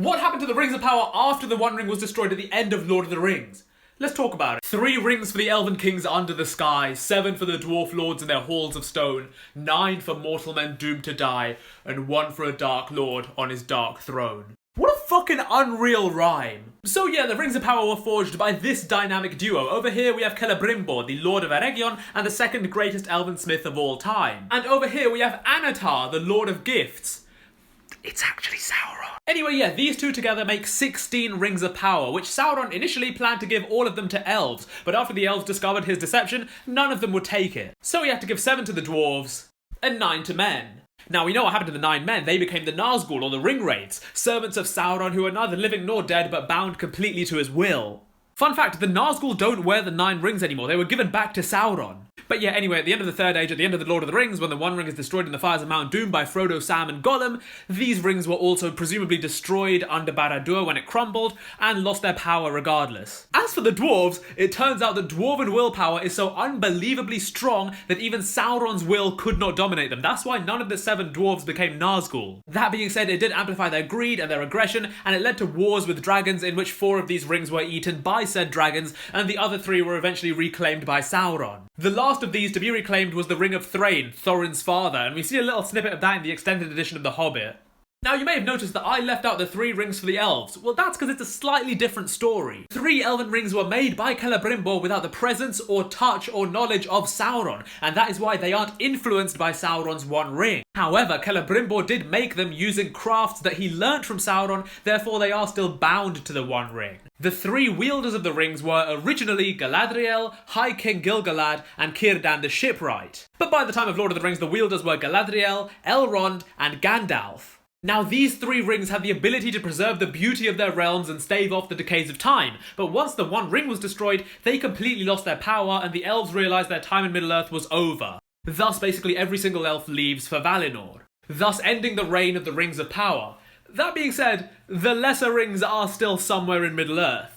What happened to the Rings of Power after the One Ring was destroyed at the end of Lord of the Rings? Let's talk about it. 3 rings for the Elven Kings under the sky, 7 for the Dwarf Lords in their halls of stone, 9 for mortal men doomed to die, and 1 for a Dark Lord on his dark throne. What a fucking unreal rhyme. So yeah, the Rings of Power were forged by this dynamic duo. Over here we have Celebrimbor, the Lord of Eregion and the second greatest elven smith of all time. And over here we have Anatar, the Lord of Gifts. It's actually Sauron. Anyway, yeah, these two together make 16 Rings of Power, which Sauron initially planned to give all of them to elves, but after the elves discovered his deception, none of them would take it. So he had to give 7 to the dwarves and 9 to men. Now, we know what happened to the 9 men. They became the Nasgul, or the Ringwraiths, servants of Sauron who are neither living nor dead, but bound completely to his will. Fun fact, the Nasgul don't wear the 9 rings anymore. They were given back to Sauron. But yeah, anyway, at the end of the Third Age, at the end of the Lord of the Rings, when the One Ring is destroyed in the fires of Mount Doom by Frodo, Sam, and Gollum, these rings were also presumably destroyed under Barad-dûr when it crumbled, and lost their power regardless. As for the dwarves, it turns out that dwarven willpower is so unbelievably strong that even Sauron's will could not dominate them. That's why none of the 7 dwarves became Nazgul. That being said, it did amplify their greed and their aggression, and it led to wars with dragons in which 4 of these rings were eaten by said dragons, and the other 3 were eventually reclaimed by Sauron. The last of these to be reclaimed was the Ring of Thrain, Thorin's father, and we see a little snippet of that in the extended edition of The Hobbit. Now, you may have noticed that I left out the 3 rings for the elves. Well, that's because it's a slightly different story. 3 elven rings were made by Celebrimbor without the presence or touch or knowledge of Sauron, and that is why they aren't influenced by Sauron's One Ring. However, Celebrimbor did make them using crafts that he learnt from Sauron, therefore they are still bound to the One Ring. The 3 wielders of the rings were originally Galadriel, High King Gil-galad, and Círdan the Shipwright. But by the time of Lord of the Rings, the wielders were Galadriel, Elrond, and Gandalf. Now, these 3 rings had the ability to preserve the beauty of their realms and stave off the decays of time, but once the One Ring was destroyed, they completely lost their power and the elves realised their time in Middle-earth was over. Thus, basically every single elf leaves for Valinor, thus ending the reign of the Rings of Power. That being said, the lesser rings are still somewhere in Middle-earth.